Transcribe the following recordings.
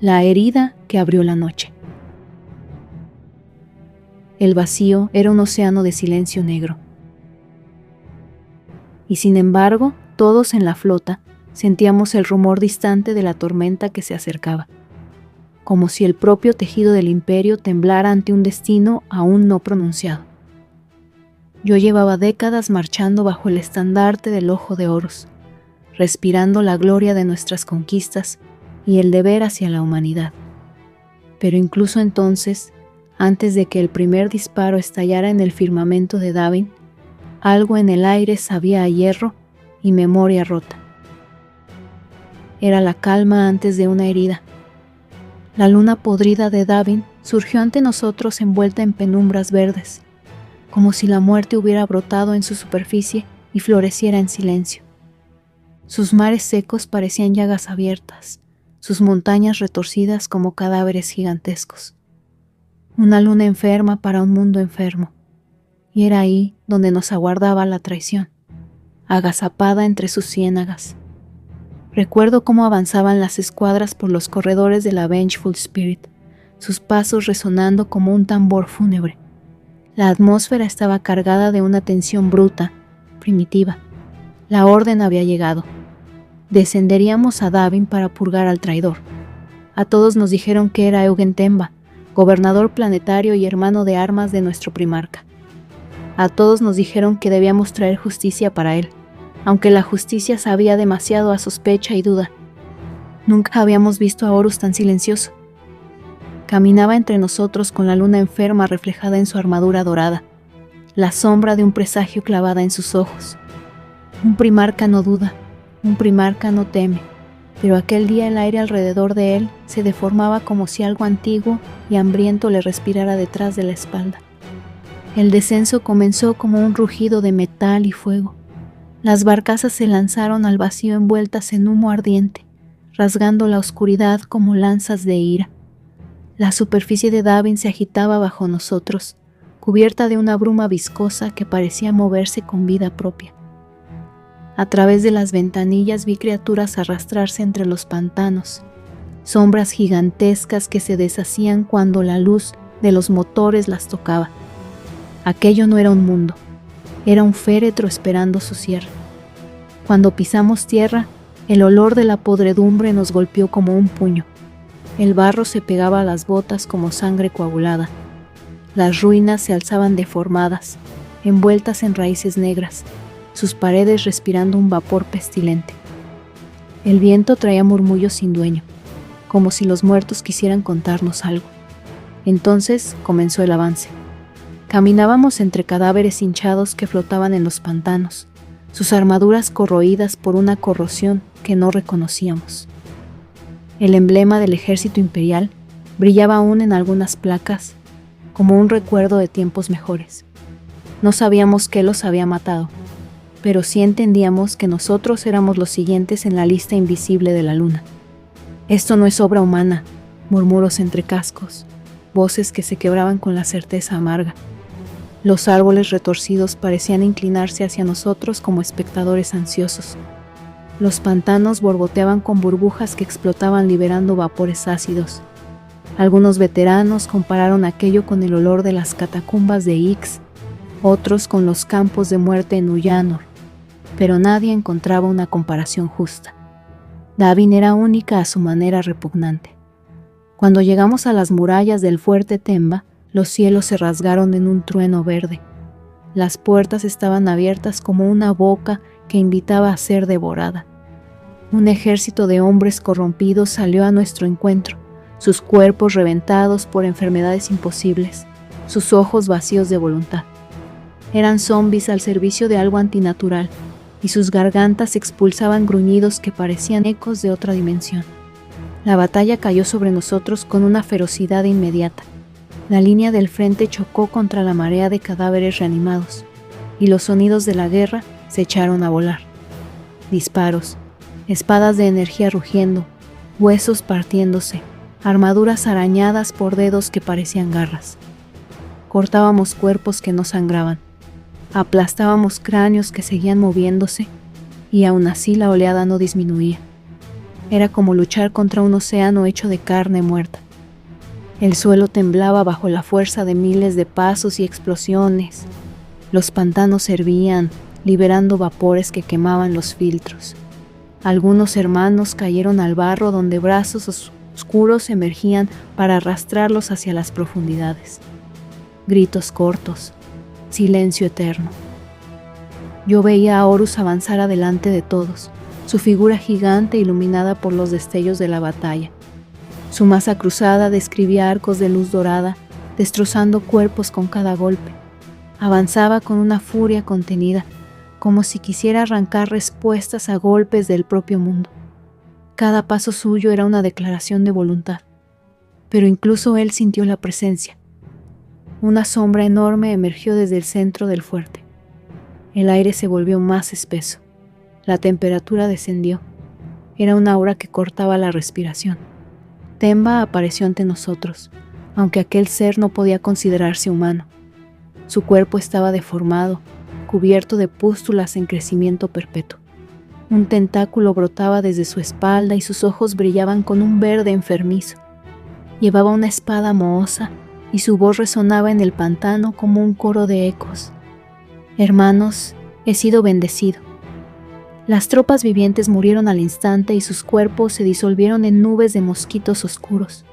La herida que abrió la noche. El vacío era un océano de silencio negro. Y sin embargo, todos en la flota sentíamos el rumor distante de la tormenta que se acercaba, como si el propio tejido del imperio temblara ante un destino aún no pronunciado. Yo llevaba décadas marchando bajo el estandarte del Ojo de Horus, respirando la gloria de nuestras conquistas y el deber hacia la humanidad. Pero incluso entonces, antes de que el primer disparo estallara en el firmamento de Davin, algo en el aire sabía a hierro y memoria rota. Era la calma antes de una herida. La luna podrida de Davin surgió ante nosotros envuelta en penumbras verdes, como si la muerte hubiera brotado en su superficie y floreciera en silencio. Sus mares secos parecían llagas abiertas, sus montañas retorcidas como cadáveres gigantescos. Una luna enferma para un mundo enfermo, y era ahí donde nos aguardaba la traición, agazapada entre sus ciénagas. Recuerdo cómo avanzaban las escuadras por los corredores de la Vengeful Spirit, sus pasos resonando como un tambor fúnebre. La atmósfera estaba cargada de una tensión bruta, primitiva. La orden había llegado. Descenderíamos a Davin para purgar al traidor. A todos nos dijeron que era Eugen Temba, gobernador planetario y hermano de armas de nuestro primarca. A todos nos dijeron que debíamos traer justicia para él, aunque la justicia sabía demasiado a sospecha y duda. Nunca habíamos visto a Horus tan silencioso. Caminaba entre nosotros con la luna enferma reflejada en su armadura dorada, la sombra de un presagio clavada en sus ojos. Un primarca no duda, un primarca no teme, pero aquel día el aire alrededor de él se deformaba como si algo antiguo y hambriento le respirara detrás de la espalda. El descenso comenzó como un rugido de metal y fuego. Las barcazas se lanzaron al vacío envueltas en humo ardiente, rasgando la oscuridad como lanzas de ira. La superficie de Davin se agitaba bajo nosotros, cubierta de una bruma viscosa que parecía moverse con vida propia. A través de las ventanillas vi criaturas arrastrarse entre los pantanos, sombras gigantescas que se deshacían cuando la luz de los motores las tocaba. Aquello no era un mundo, era un féretro esperando su cierre. Cuando pisamos tierra, el olor de la podredumbre nos golpeó como un puño. El barro se pegaba a las botas como sangre coagulada. Las ruinas se alzaban deformadas, envueltas en raíces negras, sus paredes respirando un vapor pestilente. El viento traía murmullos sin dueño, como si los muertos quisieran contarnos algo. Entonces comenzó el avance. Caminábamos entre cadáveres hinchados que flotaban en los pantanos, sus armaduras corroídas por una corrosión que no reconocíamos. El emblema del ejército imperial brillaba aún en algunas placas, como un recuerdo de tiempos mejores. No sabíamos qué los había matado, pero sí entendíamos que nosotros éramos los siguientes en la lista invisible de la luna. «Esto no es obra humana», murmuros entre cascos, voces que se quebraban con la certeza amarga. Los árboles retorcidos parecían inclinarse hacia nosotros como espectadores ansiosos. Los pantanos borboteaban con burbujas que explotaban liberando vapores ácidos. Algunos veteranos compararon aquello con el olor de las catacumbas de Ix, otros con los campos de muerte en Ullanor, pero nadie encontraba una comparación justa. Davin era única a su manera repugnante. Cuando llegamos a las murallas del fuerte Temba, los cielos se rasgaron en un trueno verde. Las puertas estaban abiertas como una boca que invitaba a ser devorada. Un ejército de hombres corrompidos salió a nuestro encuentro, sus cuerpos reventados por enfermedades imposibles, sus ojos vacíos de voluntad. Eran zombis al servicio de algo antinatural, y sus gargantas expulsaban gruñidos que parecían ecos de otra dimensión. La batalla cayó sobre nosotros con una ferocidad inmediata. La línea del frente chocó contra la marea de cadáveres reanimados, y los sonidos de la guerra se echaron a volar. Disparos, espadas de energía rugiendo, huesos partiéndose, armaduras arañadas por dedos que parecían garras. Cortábamos cuerpos que no sangraban, aplastábamos cráneos que seguían moviéndose, y aún así la oleada no disminuía. Era como luchar contra un océano hecho de carne muerta. El suelo temblaba bajo la fuerza de miles de pasos y explosiones. Los pantanos hervían, liberando vapores que quemaban los filtros. Algunos hermanos cayeron al barro donde brazos oscuros emergían para arrastrarlos hacia las profundidades. Gritos cortos, silencio eterno. Yo veía a Horus avanzar adelante de todos, su figura gigante iluminada por los destellos de la batalla. Su masa cruzada describía arcos de luz dorada, destrozando cuerpos con cada golpe. Avanzaba con una furia contenida, como si quisiera arrancar respuestas a golpes del propio mundo. Cada paso suyo era una declaración de voluntad, pero incluso él sintió la presencia. Una sombra enorme emergió desde el centro del fuerte. El aire se volvió más espeso. La temperatura descendió. Era una aura que cortaba la respiración. Temba apareció ante nosotros, aunque aquel ser no podía considerarse humano. Su cuerpo estaba deformado, cubierto de pústulas en crecimiento perpetuo. Un tentáculo brotaba desde su espalda y sus ojos brillaban con un verde enfermizo. Llevaba una espada mohosa y su voz resonaba en el pantano como un coro de ecos. Hermanos, he sido bendecido. Las tropas vivientes murieron al instante y sus cuerpos se disolvieron en nubes de mosquitos oscuros.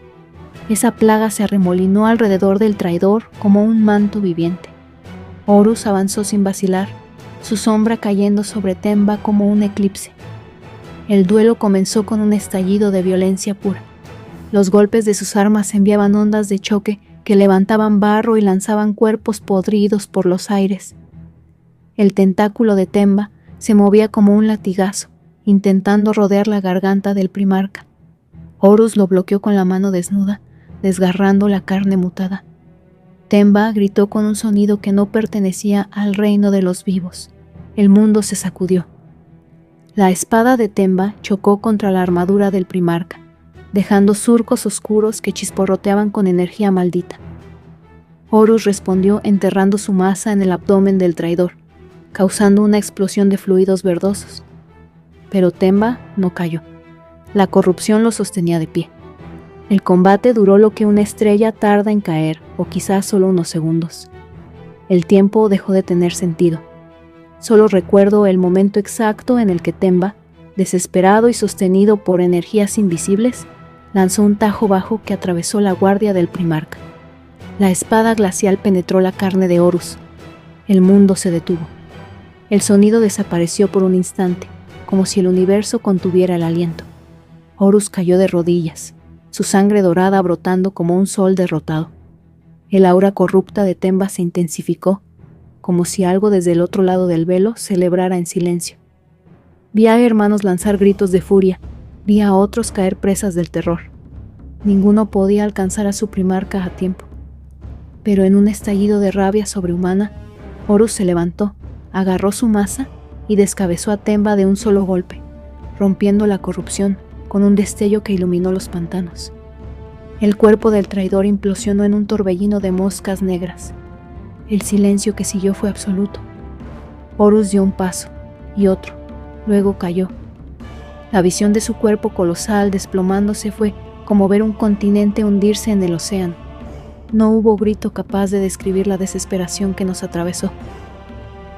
Esa plaga se arremolinó alrededor del traidor como un manto viviente. Horus avanzó sin vacilar, su sombra cayendo sobre Temba como un eclipse. El duelo comenzó con un estallido de violencia pura. Los golpes de sus armas enviaban ondas de choque que levantaban barro y lanzaban cuerpos podridos por los aires. El tentáculo de Temba se movía como un latigazo, intentando rodear la garganta del primarca. Horus lo bloqueó con la mano desnuda, desgarrando la carne mutada. Temba gritó con un sonido que no pertenecía al reino de los vivos. El mundo se sacudió. La espada de Temba chocó contra la armadura del primarca, dejando surcos oscuros que chisporroteaban con energía maldita. Horus respondió enterrando su masa en el abdomen del traidor, causando una explosión de fluidos verdosos. Pero Temba no cayó. La corrupción lo sostenía de pie. El combate duró lo que una estrella tarda en caer, o quizás solo unos segundos. El tiempo dejó de tener sentido. Solo recuerdo el momento exacto en el que Temba, desesperado y sostenido por energías invisibles, lanzó un tajo bajo que atravesó la guardia del primarca. La espada glacial penetró la carne de Horus. El mundo se detuvo. El sonido desapareció por un instante, como si el universo contuviera el aliento. Horus cayó de rodillas, su sangre dorada brotando como un sol derrotado. El aura corrupta de Temba se intensificó, como si algo desde el otro lado del velo celebrara en silencio. Vi a hermanos lanzar gritos de furia, vi a otros caer presas del terror. Ninguno podía alcanzar a su primarca a tiempo. Pero en un estallido de rabia sobrehumana, Horus se levantó, agarró su masa y descabezó a Temba de un solo golpe, rompiendo la corrupción con un destello que iluminó los pantanos. El cuerpo del traidor implosionó en un torbellino de moscas negras. El silencio que siguió fue absoluto. Horus dio un paso y otro, luego cayó. La visión de su cuerpo colosal desplomándose fue como ver un continente hundirse en el océano. No hubo grito capaz de describir la desesperación que nos atravesó.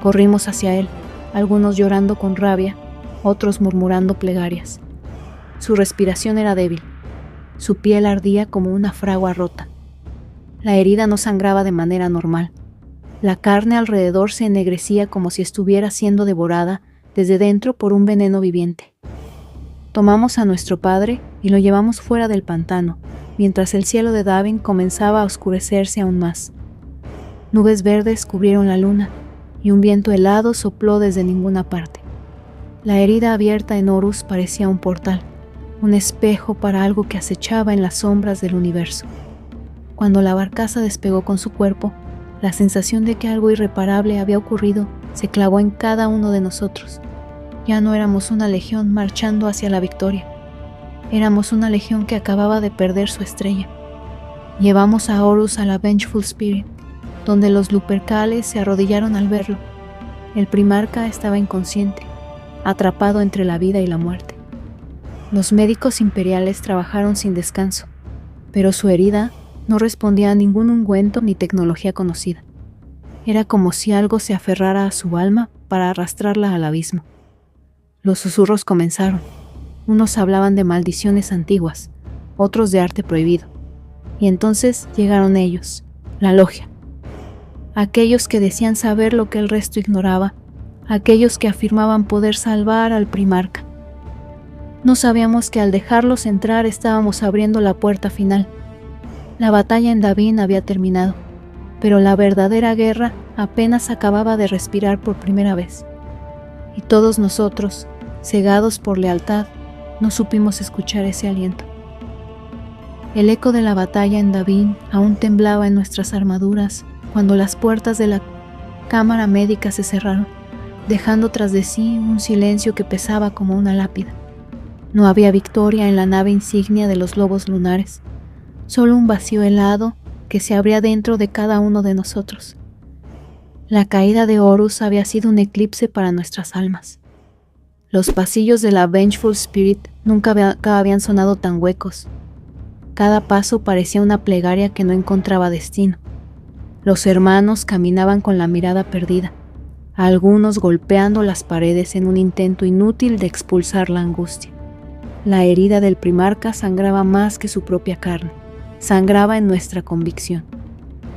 Corrimos hacia él, algunos llorando con rabia, otros murmurando plegarias. Su respiración era débil. Su piel ardía como una fragua rota. La herida no sangraba de manera normal. La carne alrededor se ennegrecía como si estuviera siendo devorada desde dentro por un veneno viviente. Tomamos a nuestro padre y lo llevamos fuera del pantano, mientras el cielo de Davin comenzaba a oscurecerse aún más. Nubes verdes cubrieron la luna y un viento helado sopló desde ninguna parte. La herida abierta en Horus parecía un portal, un espejo para algo que acechaba en las sombras del universo. Cuando la barcaza despegó con su cuerpo, la sensación de que algo irreparable había ocurrido se clavó en cada uno de nosotros. Ya no éramos una legión marchando hacia la victoria. Éramos una legión que acababa de perder su estrella. Llevamos a Horus a la Vengeful Spirit, donde los Lupercales se arrodillaron al verlo. El primarca estaba inconsciente, atrapado entre la vida y la muerte. Los médicos imperiales trabajaron sin descanso, pero su herida no respondía a ningún ungüento ni tecnología conocida. Era como si algo se aferrara a su alma para arrastrarla al abismo. Los susurros comenzaron. Unos hablaban de maldiciones antiguas, otros de arte prohibido. Y entonces llegaron ellos, la logia. Aquellos que decían saber lo que el resto ignoraba, aquellos que afirmaban poder salvar al primarca. No sabíamos que al dejarlos entrar estábamos abriendo la puerta final. La batalla en Davin había terminado, pero la verdadera guerra apenas acababa de respirar por primera vez. Y todos nosotros, cegados por lealtad, no supimos escuchar ese aliento. El eco de la batalla en Davin aún temblaba en nuestras armaduras cuando las puertas de la cámara médica se cerraron, dejando tras de sí un silencio que pesaba como una lápida. No había victoria en la nave insignia de los lobos lunares, solo un vacío helado que se abría dentro de cada uno de nosotros. La caída de Horus había sido un eclipse para nuestras almas. Los pasillos de la Vengeful Spirit nunca habían sonado tan huecos. Cada paso parecía una plegaria que no encontraba destino. Los hermanos caminaban con la mirada perdida, algunos golpeando las paredes en un intento inútil de expulsar la angustia. La herida del primarca sangraba más que su propia carne, sangraba en nuestra convicción.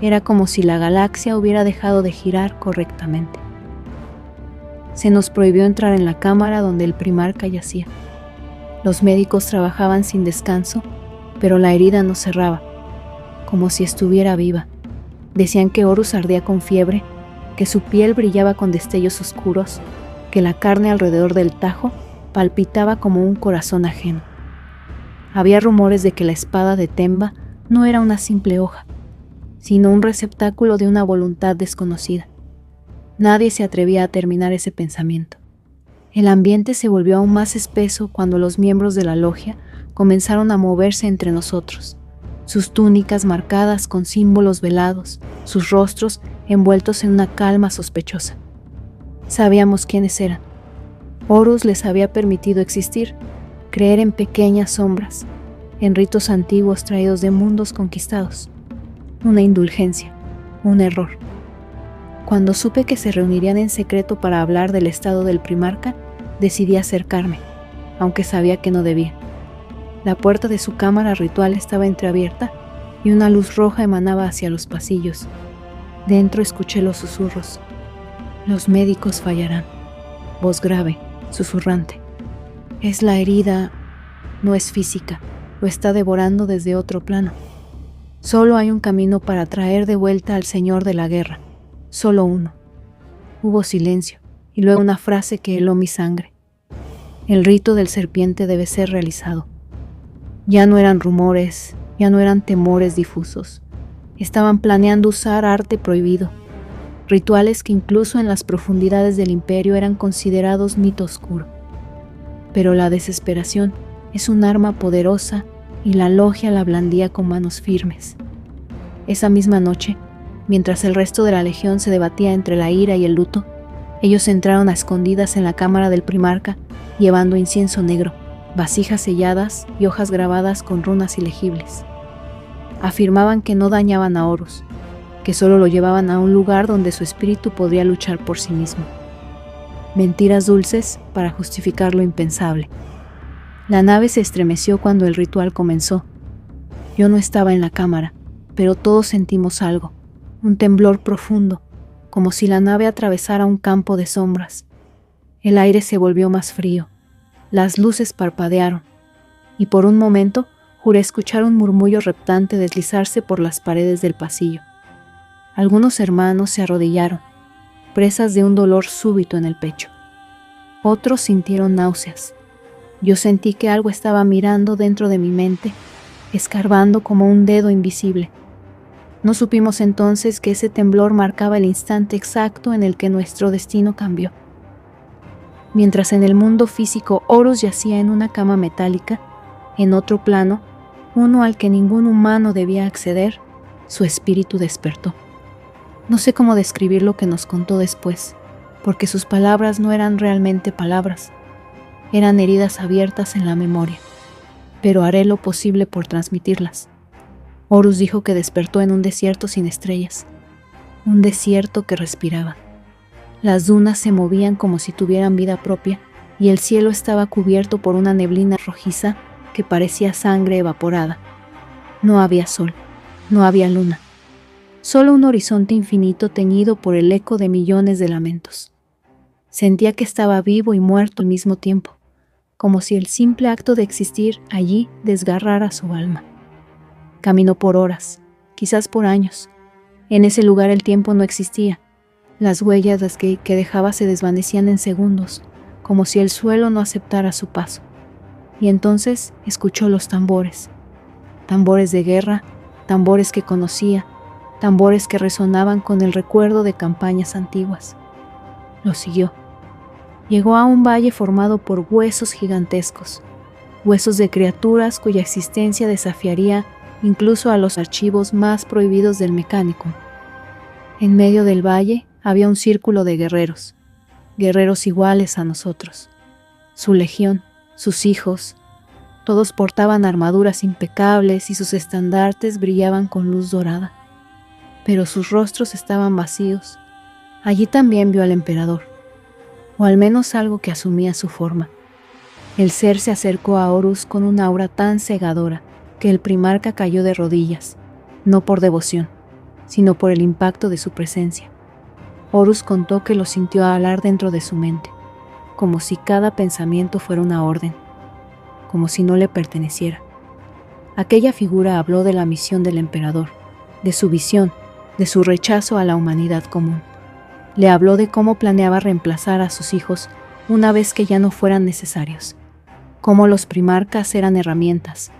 Era como si la galaxia hubiera dejado de girar correctamente. Se nos prohibió entrar en la cámara donde el primarca yacía. Los médicos trabajaban sin descanso, pero la herida no cerraba, como si estuviera viva. Decían que Horus ardía con fiebre, que su piel brillaba con destellos oscuros, que la carne alrededor del tajo palpitaba como un corazón ajeno. Había rumores de que la espada de Temba no era una simple hoja, sino un receptáculo de una voluntad desconocida. Nadie se atrevía a terminar ese pensamiento. El ambiente se volvió aún más espeso cuando los miembros de la logia comenzaron a moverse entre nosotros, sus túnicas marcadas con símbolos velados, sus rostros envueltos en una calma sospechosa. Sabíamos quiénes eran. Horus les había permitido existir, creer en pequeñas sombras, en ritos antiguos traídos de mundos conquistados. Una indulgencia, un error. Cuando supe que se reunirían en secreto para hablar del estado del primarca, decidí acercarme, aunque sabía que no debía. La puerta de su cámara ritual estaba entreabierta y una luz roja emanaba hacia los pasillos. Dentro escuché los susurros. Los médicos fallarán. Voz grave, susurrante. Es la herida, no es física, lo está devorando desde otro plano. Solo hay un camino para traer de vuelta al Señor de la Guerra. Solo uno. Hubo silencio y luego una frase que heló mi sangre. El rito del serpiente debe ser realizado. Ya no eran rumores, ya no eran temores difusos. Estaban planeando usar arte prohibido, rituales que incluso en las profundidades del imperio eran considerados mito oscuro. Pero la desesperación es un arma poderosa y la logia la blandía con manos firmes. Esa misma noche, mientras el resto de la legión se debatía entre la ira y el luto, ellos entraron a escondidas en la cámara del primarca llevando incienso negro, vasijas selladas y hojas grabadas con runas ilegibles. Afirmaban que no dañaban a Horus, que solo lo llevaban a un lugar donde su espíritu podría luchar por sí mismo. Mentiras dulces para justificar lo impensable. La nave se estremeció cuando el ritual comenzó. Yo no estaba en la cámara, pero todos sentimos algo, un temblor profundo, como si la nave atravesara un campo de sombras. El aire se volvió más frío. Las luces parpadearon, y por un momento juré escuchar un murmullo reptante deslizarse por las paredes del pasillo. Algunos hermanos se arrodillaron, presas de un dolor súbito en el pecho. Otros sintieron náuseas. Yo sentí que algo estaba mirando dentro de mi mente, escarbando como un dedo invisible. No supimos entonces que ese temblor marcaba el instante exacto en el que nuestro destino cambió. Mientras en el mundo físico Horus yacía en una cama metálica, en otro plano, uno al que ningún humano debía acceder, su espíritu despertó. No sé cómo describir lo que nos contó después, porque sus palabras no eran realmente palabras. Eran heridas abiertas en la memoria, pero haré lo posible por transmitirlas. Horus dijo que despertó en un desierto sin estrellas, un desierto que respiraba. Las dunas se movían como si tuvieran vida propia y el cielo estaba cubierto por una neblina rojiza que parecía sangre evaporada. No había sol, no había luna, solo un horizonte infinito teñido por el eco de millones de lamentos. Sentía que estaba vivo y muerto al mismo tiempo, como si el simple acto de existir allí desgarrara su alma. Caminó por horas, quizás por años. En ese lugar el tiempo no existía. Las huellas que dejaba se desvanecían en segundos, como si el suelo no aceptara su paso. Y entonces escuchó los tambores. Tambores de guerra, tambores que conocía, tambores que resonaban con el recuerdo de campañas antiguas. Lo siguió. Llegó a un valle formado por huesos gigantescos, huesos de criaturas cuya existencia desafiaría incluso a los archivos más prohibidos del Mechanicum. En medio del valle había un círculo de guerreros, guerreros iguales a nosotros. Su legión, sus hijos, todos portaban armaduras impecables y sus estandartes brillaban con luz dorada. Pero sus rostros estaban vacíos. Allí también vio al emperador, o al menos algo que asumía su forma. El ser se acercó a Horus con una aura tan cegadora que el primarca cayó de rodillas, no por devoción, sino por el impacto de su presencia. Horus contó que lo sintió alar dentro de su mente, como si cada pensamiento fuera una orden, como si no le perteneciera. Aquella figura habló de la misión del emperador, de su visión, de su rechazo a la humanidad común. Le habló de cómo planeaba reemplazar a sus hijos una vez que ya no fueran necesarios, cómo los primarcas eran herramientas,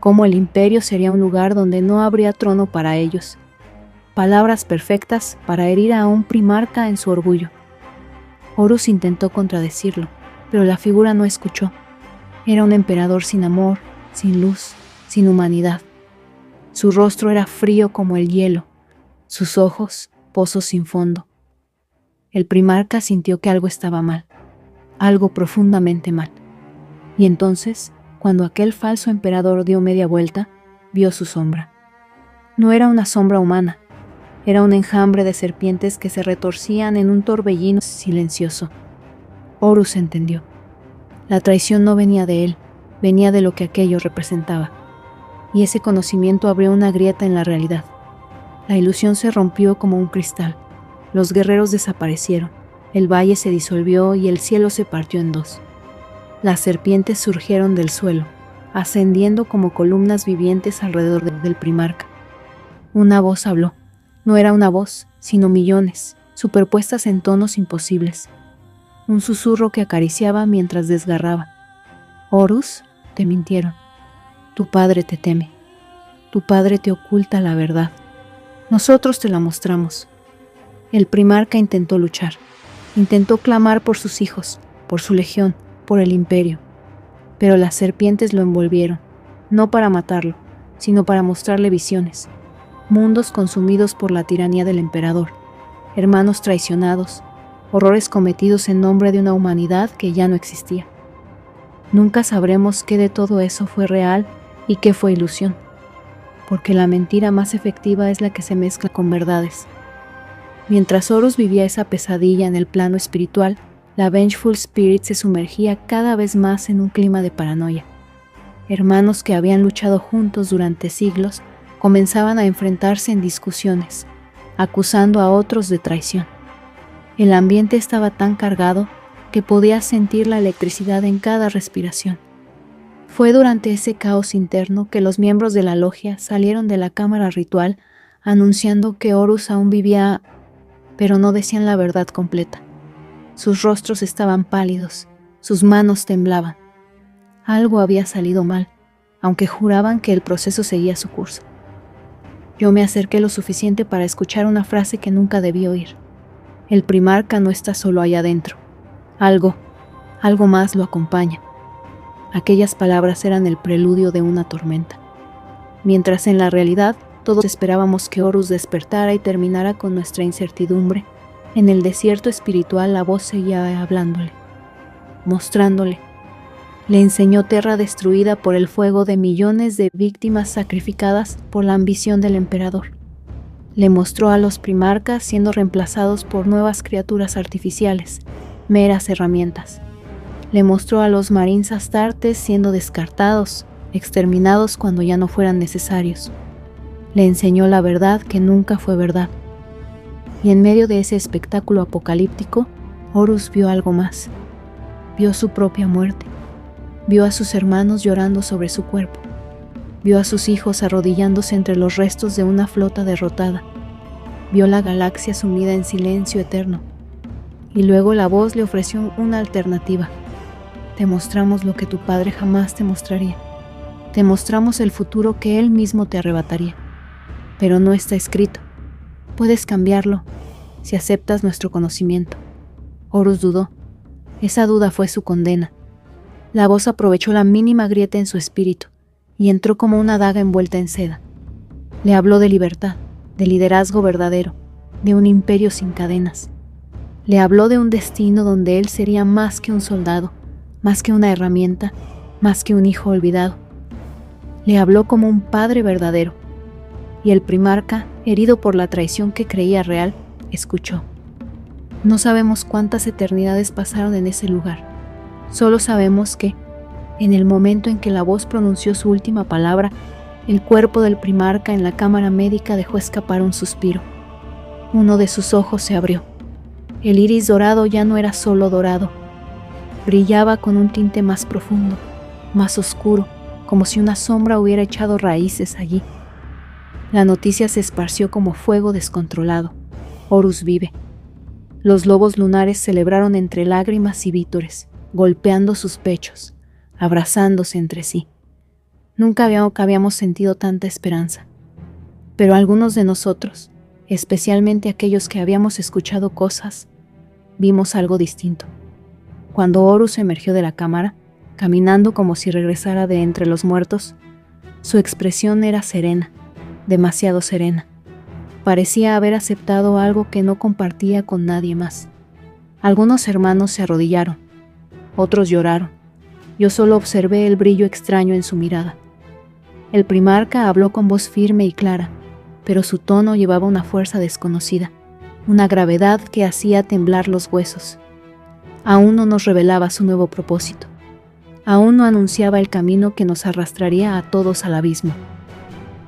cómo el imperio sería un lugar donde no habría trono para ellos. Palabras perfectas para herir a un primarca en su orgullo. Horus intentó contradecirlo, pero la figura no escuchó. Era un emperador sin amor, sin luz, sin humanidad. Su rostro era frío como el hielo, sus ojos pozos sin fondo. El primarca sintió que algo estaba mal, algo profundamente mal. Y entonces, cuando aquel falso emperador dio media vuelta, vio su sombra. No era una sombra humana, era un enjambre de serpientes que se retorcían en un torbellino silencioso. Horus entendió. La traición no venía de él, venía de lo que aquello representaba. Y ese conocimiento abrió una grieta en la realidad. La ilusión se rompió como un cristal. Los guerreros desaparecieron, el valle se disolvió y el cielo se partió en dos. Las serpientes surgieron del suelo, ascendiendo como columnas vivientes alrededor del primarca. Una voz habló. No era una voz, sino millones, superpuestas en tonos imposibles. Un susurro que acariciaba mientras desgarraba. Horus, te mintieron. Tu padre te teme. Tu padre te oculta la verdad. Nosotros te la mostramos. El primarca intentó luchar. Intentó clamar por sus hijos, por su legión, por el imperio. Pero las serpientes lo envolvieron, no para matarlo, sino para mostrarle visiones. Mundos consumidos por la tiranía del emperador, hermanos traicionados, horrores cometidos en nombre de una humanidad que ya no existía. Nunca sabremos qué de todo eso fue real y qué fue ilusión, porque la mentira más efectiva es la que se mezcla con verdades. Mientras Horus vivía esa pesadilla en el plano espiritual, la Vengeful Spirit se sumergía cada vez más en un clima de paranoia. Hermanos que habían luchado juntos durante siglos comenzaban a enfrentarse en discusiones, acusando a otros de traición. El ambiente estaba tan cargado que podías sentir la electricidad en cada respiración. Fue durante ese caos interno que los miembros de la logia salieron de la cámara ritual anunciando que Horus aún vivía, pero no decían la verdad completa. Sus rostros estaban pálidos, sus manos temblaban. Algo había salido mal, aunque juraban que el proceso seguía su curso. Yo me acerqué lo suficiente para escuchar una frase que nunca debí oír. El primarca no está solo allá adentro. Algo más lo acompaña. Aquellas palabras eran el preludio de una tormenta. Mientras en la realidad todos esperábamos que Horus despertara y terminara con nuestra incertidumbre, en el desierto espiritual la voz seguía hablándole, mostrándole, Le enseñó Terra destruida por el fuego de millones de víctimas sacrificadas por la ambición del emperador. Le mostró a los primarcas siendo reemplazados por nuevas criaturas artificiales, meras herramientas. Le mostró a los Marines Astartes siendo descartados, exterminados cuando ya no fueran necesarios. Le enseñó la verdad que nunca fue verdad. Y en medio de ese espectáculo apocalíptico, Horus vio algo más. Vio su propia muerte. Vio a sus hermanos llorando sobre su cuerpo. Vio a sus hijos arrodillándose entre los restos de una flota derrotada. Vio la galaxia sumida en silencio eterno. Y luego la voz le ofreció una alternativa. Te mostramos lo que tu padre jamás te mostraría. Te mostramos el futuro que él mismo te arrebataría. Pero no está escrito. Puedes cambiarlo si aceptas nuestro conocimiento. Horus dudó. Esa duda fue su condena. La voz aprovechó la mínima grieta en su espíritu y entró como una daga envuelta en seda. Le habló de libertad, de liderazgo verdadero, de un imperio sin cadenas. Le habló de un destino donde él sería más que un soldado, más que una herramienta, más que un hijo olvidado. Le habló como un padre verdadero. Y el primarca, herido por la traición que creía real, escuchó. No sabemos cuántas eternidades pasaron en ese lugar. Solo sabemos que, en el momento en que la voz pronunció su última palabra, el cuerpo del primarca en la cámara médica dejó escapar un suspiro. Uno de sus ojos se abrió. El iris dorado ya no era solo dorado. Brillaba con un tinte más profundo, más oscuro, como si una sombra hubiera echado raíces allí. La noticia se esparció como fuego descontrolado. Horus vive. Los lobos lunares celebraron entre lágrimas y vítores, golpeando sus pechos, abrazándose entre sí. Nunca habíamos sentido tanta esperanza. Pero algunos de nosotros, especialmente aquellos que habíamos escuchado cosas, vimos algo distinto. Cuando Horus emergió de la cámara, caminando como si regresara de entre los muertos, su expresión era serena, demasiado serena. Parecía haber aceptado algo que no compartía con nadie más. Algunos hermanos se arrodillaron, otros lloraron. Yo solo observé el brillo extraño en su mirada. El primarca habló con voz firme y clara, pero su tono llevaba una fuerza desconocida, una gravedad que hacía temblar los huesos. Aún no nos revelaba su nuevo propósito. Aún no anunciaba el camino que nos arrastraría a todos al abismo.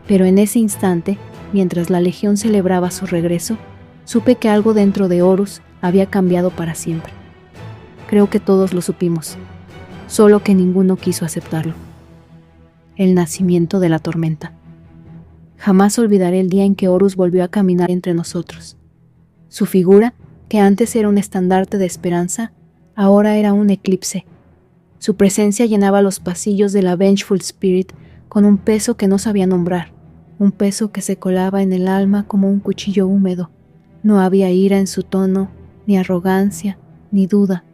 Pero en ese instante, mientras la legión celebraba su regreso, supe que algo dentro de Horus había cambiado para siempre. Creo que todos lo supimos, solo que ninguno quiso aceptarlo. El nacimiento de la tormenta. Jamás olvidaré el día en que Horus volvió a caminar entre nosotros. Su figura, que antes era un estandarte de esperanza, ahora era un eclipse. Su presencia llenaba los pasillos de la Vengeful Spirit con un peso que no sabía nombrar, un peso que se colaba en el alma como un cuchillo húmedo. No había ira en su tono, ni arrogancia, ni duda.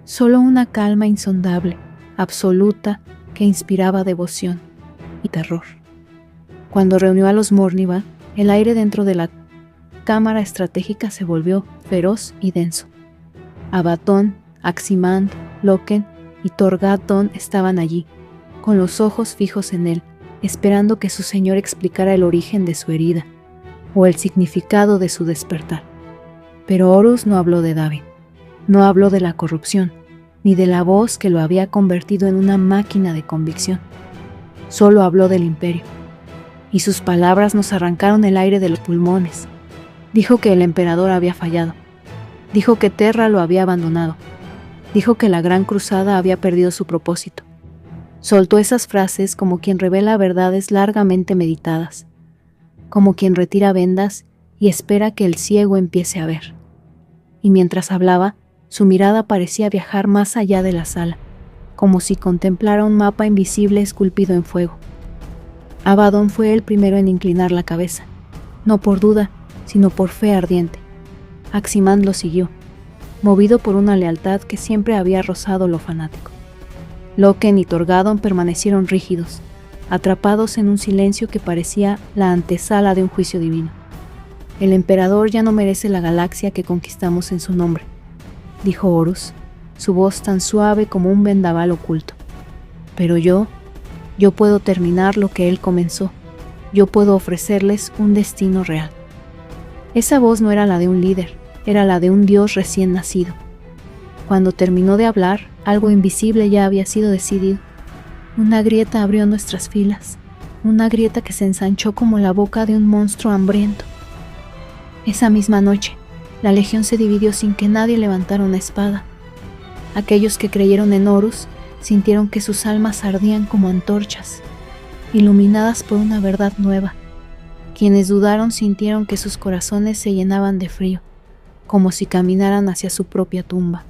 Solo una calma insondable, absoluta, que inspiraba devoción y terror. Cuando reunió a los Morniva, el aire dentro de la cámara estratégica se volvió feroz y denso. Abaddon, Aximand, Loken y Torgaddon estaban allí, con los ojos fijos en él, esperando que su señor explicara el origen de su herida, o el significado de su despertar. Pero Horus no habló de Davin, no habló de la corrupción, ni de la voz que lo había convertido en una máquina de convicción. Solo habló del imperio, y sus palabras nos arrancaron el aire de los pulmones. Dijo que el emperador había fallado, dijo que Terra lo había abandonado, dijo que la gran cruzada había perdido su propósito. Soltó esas frases como quien revela verdades largamente meditadas, como quien retira vendas y espera que el ciego empiece a ver. Y mientras hablaba, su mirada parecía viajar más allá de la sala, como si contemplara un mapa invisible esculpido en fuego. Abaddon fue el primero en inclinar la cabeza, no por duda, sino por fe ardiente. Aximand lo siguió, movido por una lealtad que siempre había rozado lo fanático. Loken y Torgaddon permanecieron rígidos, atrapados en un silencio que parecía la antesala de un juicio divino. El emperador ya no merece la galaxia que conquistamos en su nombre, dijo Horus, su voz tan suave como un vendaval oculto. Pero yo puedo terminar lo que él comenzó. Yo puedo ofrecerles un destino real. Esa voz no era la de un líder, era la de un Dios recién nacido. Cuando terminó de hablar, algo invisible ya había sido decidido. Una grieta abrió nuestras filas, una grieta que se ensanchó como la boca de un monstruo hambriento. Esa misma noche, la legión se dividió sin que nadie levantara una espada. Aquellos que creyeron en Horus sintieron que sus almas ardían como antorchas, iluminadas por una verdad nueva. Quienes dudaron sintieron que sus corazones se llenaban de frío, como si caminaran hacia su propia tumba.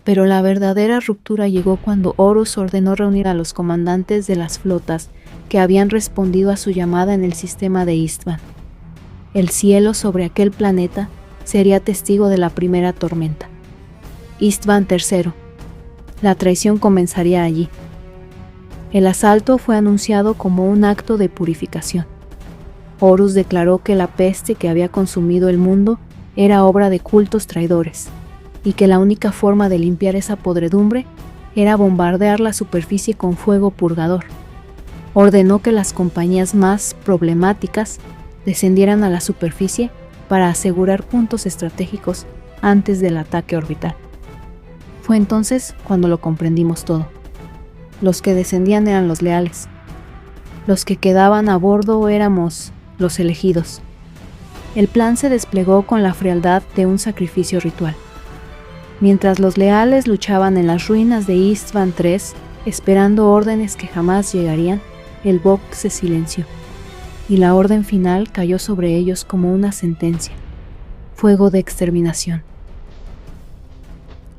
Pero la verdadera ruptura llegó cuando Horus ordenó reunir a los comandantes de las flotas que habían respondido a su llamada en el sistema de Istvan. El cielo sobre aquel planeta sería testigo de la primera tormenta. Istvan III. La traición comenzaría allí. El asalto fue anunciado como un acto de purificación. Horus declaró que la peste que había consumido el mundo era obra de cultos traidores, y que la única forma de limpiar esa podredumbre era bombardear la superficie con fuego purgador. Ordenó que las compañías más problemáticas descendieran a la superficie para asegurar puntos estratégicos antes del ataque orbital. Fue entonces cuando lo comprendimos todo. Los que descendían eran los leales. Los que quedaban a bordo éramos los elegidos. El plan se desplegó con la frialdad de un sacrificio ritual. Mientras los leales luchaban en las ruinas de Istvan III, esperando órdenes que jamás llegarían, el Bok se silenció, y la orden final cayó sobre ellos como una sentencia: fuego de exterminación.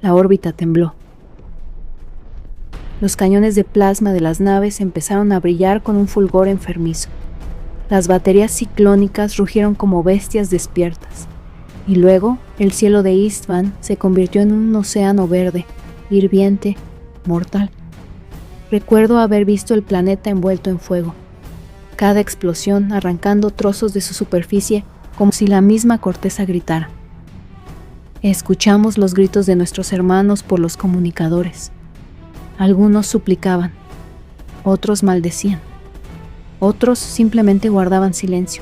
La órbita tembló. Los cañones de plasma de las naves empezaron a brillar con un fulgor enfermizo. Las baterías ciclónicas rugieron como bestias despiertas. Y luego, el cielo de Istvan se convirtió en un océano verde, hirviente, mortal. Recuerdo haber visto el planeta envuelto en fuego, cada explosión arrancando trozos de su superficie como si la misma corteza gritara. Escuchamos los gritos de nuestros hermanos por los comunicadores. Algunos suplicaban, otros maldecían, otros simplemente guardaban silencio,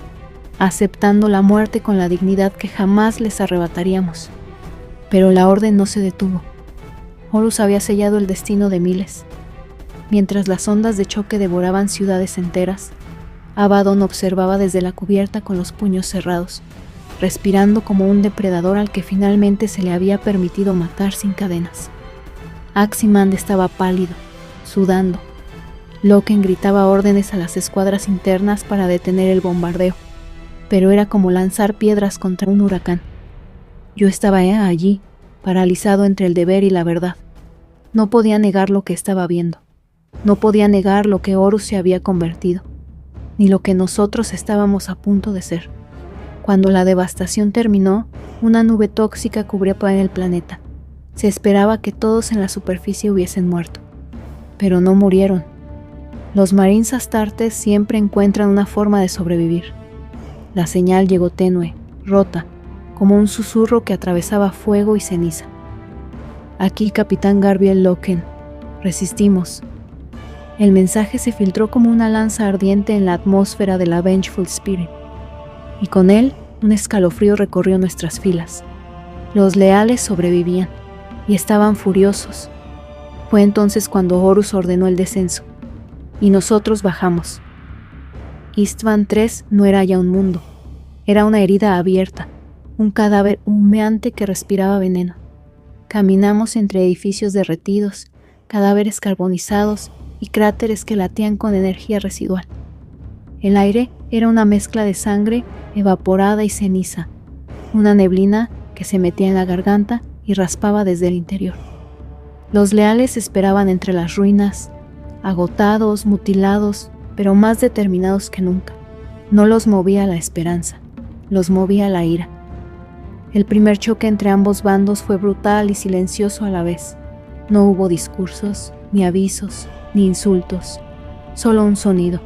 aceptando la muerte con la dignidad que jamás les arrebataríamos. Pero la orden no se detuvo. Horus había sellado el destino de miles. Mientras las ondas de choque devoraban ciudades enteras, Abaddon observaba desde la cubierta con los puños cerrados, respirando como un depredador al que finalmente se le había permitido matar sin cadenas. Aximand estaba pálido, sudando. Loken gritaba órdenes a las escuadras internas para detener el bombardeo, pero era como lanzar piedras contra un huracán. Yo estaba allí, paralizado entre el deber y la verdad. No podía negar lo que estaba viendo. No podía negar lo que Horus se había convertido, ni lo que nosotros estábamos a punto de ser. Cuando la devastación terminó, una nube tóxica cubría el planeta. Se esperaba que todos en la superficie hubiesen muerto, pero no murieron. Los Marines Astartes siempre encuentran una forma de sobrevivir. La señal llegó tenue, rota, como un susurro que atravesaba fuego y ceniza. Aquí, Capitán Garbiel Loken, resistimos. El mensaje se filtró como una lanza ardiente en la atmósfera de la Vengeful Spirit, y con él un escalofrío recorrió nuestras filas. Los leales sobrevivían, y estaban furiosos. Fue entonces cuando Horus ordenó el descenso, y nosotros bajamos. Istvan III no era ya un mundo, era una herida abierta, un cadáver humeante que respiraba veneno. Caminamos entre edificios derretidos, cadáveres carbonizados y cráteres que latían con energía residual. El aire era una mezcla de sangre evaporada y ceniza, una neblina que se metía en la garganta y raspaba desde el interior. Los leales esperaban entre las ruinas, agotados, mutilados, pero más determinados que nunca. No los movía la esperanza, los movía la ira. El primer choque entre ambos bandos fue brutal y silencioso a la vez. No hubo discursos, ni avisos, ni insultos, solo un sonido,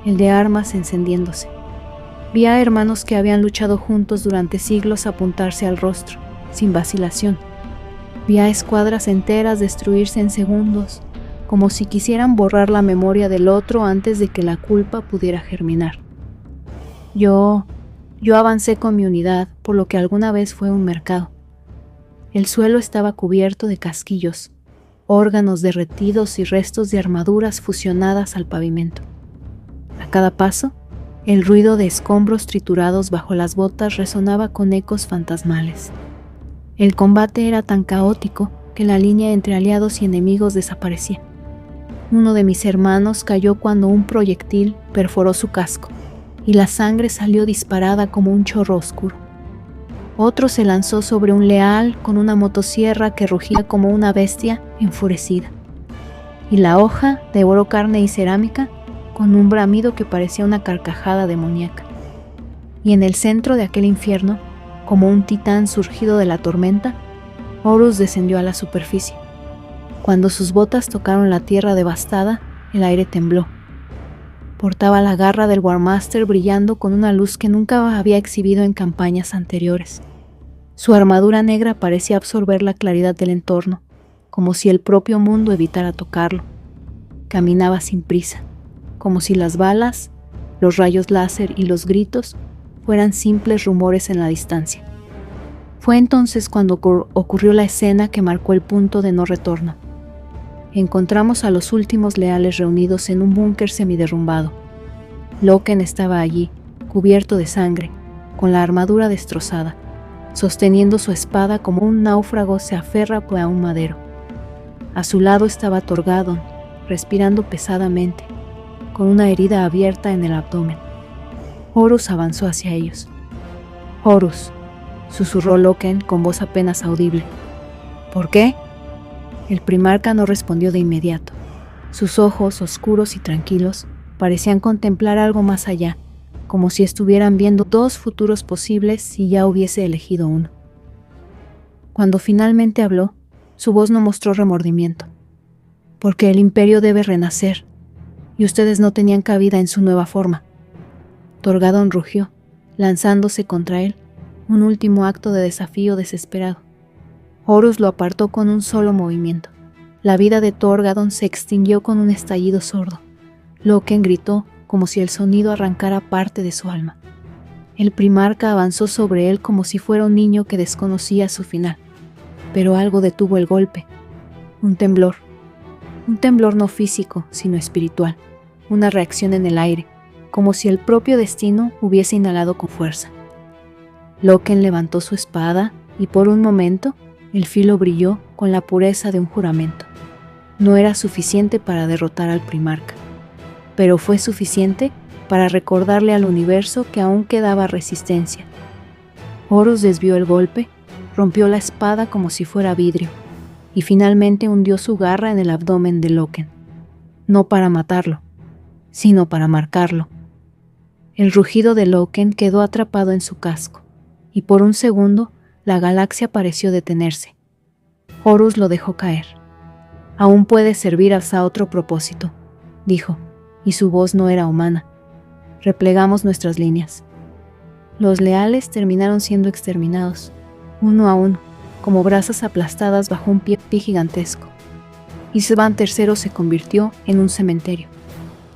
el de armas encendiéndose. Vi a hermanos que habían luchado juntos durante siglos apuntarse al rostro, sin vacilación. Vi a escuadras enteras destruirse en segundos, como si quisieran borrar la memoria del otro antes de que la culpa pudiera germinar. Yo avancé con mi unidad por lo que alguna vez fue un mercado. El suelo estaba cubierto de casquillos, órganos derretidos y restos de armaduras fusionadas al pavimento. A cada paso, el ruido de escombros triturados bajo las botas resonaba con ecos fantasmales. El combate era tan caótico que la línea entre aliados y enemigos desaparecía. Uno de mis hermanos cayó cuando un proyectil perforó su casco y la sangre salió disparada como un chorro oscuro. Otro se lanzó sobre un leal con una motosierra que rugía como una bestia enfurecida. Y la hoja devoró carne y cerámica con un bramido que parecía una carcajada demoníaca. Y en el centro de aquel infierno, como un titán surgido de la tormenta, Horus descendió a la superficie. Cuando sus botas tocaron la tierra devastada, el aire tembló. Portaba la garra del Warmaster brillando con una luz que nunca había exhibido en campañas anteriores. Su armadura negra parecía absorber la claridad del entorno, como si el propio mundo evitara tocarlo. Caminaba sin prisa, como si las balas, los rayos láser y los gritos fueran simples rumores en la distancia. Fue entonces cuando ocurrió la escena que marcó el punto de no retorno. Encontramos a los últimos leales reunidos en un búnker semiderrumbado. Loken estaba allí, cubierto de sangre, con la armadura destrozada, sosteniendo su espada como un náufrago se aferra a un madero. A su lado estaba Torgadon, respirando pesadamente, con una herida abierta en el abdomen. Horus avanzó hacia ellos. «Horus», susurró Loken con voz apenas audible. «¿Por qué?». El primarca no respondió de inmediato. Sus ojos, oscuros y tranquilos, parecían contemplar algo más allá, como si estuvieran viendo dos futuros posibles si ya hubiese elegido uno. Cuando finalmente habló, su voz no mostró remordimiento. «Porque el imperio debe renacer, y ustedes no tenían cabida en su nueva forma». Torgadon rugió, lanzándose contra él, un último acto de desafío desesperado. Horus lo apartó con un solo movimiento. La vida de Torgadon se extinguió con un estallido sordo. Loken gritó como si el sonido arrancara parte de su alma. El primarca avanzó sobre él como si fuera un niño que desconocía su final. Pero algo detuvo el golpe. Un temblor. Un temblor no físico, sino espiritual. Una reacción en el aire, como si el propio destino hubiese inhalado con fuerza. Loken levantó su espada y por un momento el filo brilló con la pureza de un juramento. No era suficiente para derrotar al primarca, pero fue suficiente para recordarle al universo que aún quedaba resistencia. Horus desvió el golpe, rompió la espada como si fuera vidrio, y finalmente hundió su garra en el abdomen de Loken, no para matarlo, sino para marcarlo. El rugido de Loken quedó atrapado en su casco, y por un segundo la galaxia pareció detenerse. Horus lo dejó caer. «Aún puede servir hasta otro propósito», dijo, y su voz no era humana. Replegamos nuestras líneas. Los leales terminaron siendo exterminados, uno a uno, como brasas aplastadas bajo un pie gigantesco. Isban III se convirtió en un cementerio,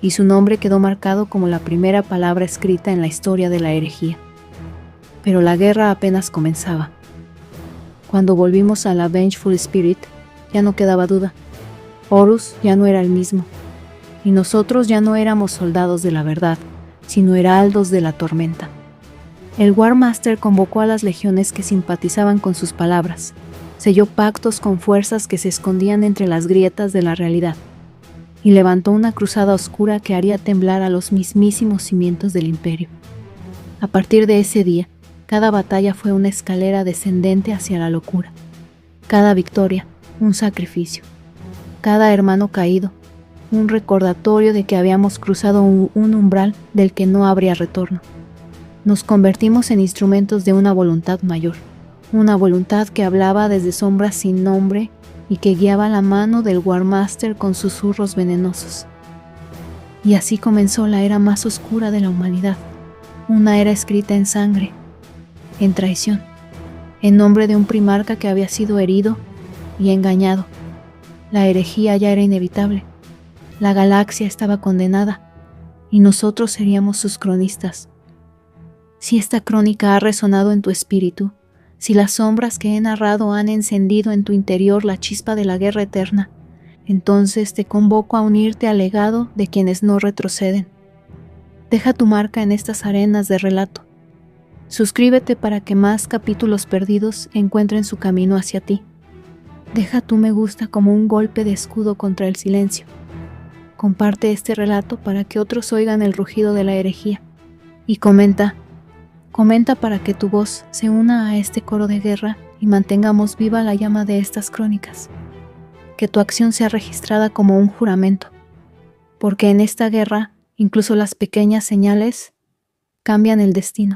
y su nombre quedó marcado como la primera palabra escrita en la historia de la herejía. Pero la guerra apenas comenzaba. Cuando volvimos a la Vengeful Spirit, ya no quedaba duda. Horus ya no era el mismo, y nosotros ya no éramos soldados de la verdad, sino heraldos de la tormenta. El Warmaster convocó a las legiones que simpatizaban con sus palabras, selló pactos con fuerzas que se escondían entre las grietas de la realidad, y levantó una cruzada oscura que haría temblar a los mismísimos cimientos del imperio. A partir de ese día, cada batalla fue una escalera descendente hacia la locura. Cada victoria, un sacrificio. Cada hermano caído, un recordatorio de que habíamos cruzado un umbral del que no habría retorno. Nos convertimos en instrumentos de una voluntad mayor, una voluntad que hablaba desde sombras sin nombre y que guiaba la mano del Warmaster con susurros venenosos. Y así comenzó la era más oscura de la humanidad, una era escrita en sangre, en traición, en nombre de un primarca que había sido herido y engañado. La herejía ya era inevitable. La galaxia estaba condenada, y nosotros seríamos sus cronistas. Si esta crónica ha resonado en tu espíritu, si las sombras que he narrado han encendido en tu interior la chispa de la guerra eterna, entonces te convoco a unirte al legado de quienes no retroceden. Deja tu marca en estas arenas de relato. Suscríbete para que más capítulos perdidos encuentren su camino hacia ti. Deja tu me gusta como un golpe de escudo contra el silencio. Comparte este relato para que otros oigan el rugido de la herejía. Y comenta para que tu voz se una a este coro de guerra y mantengamos viva la llama de estas crónicas. Que tu acción sea registrada como un juramento, porque en esta guerra incluso las pequeñas señales cambian el destino.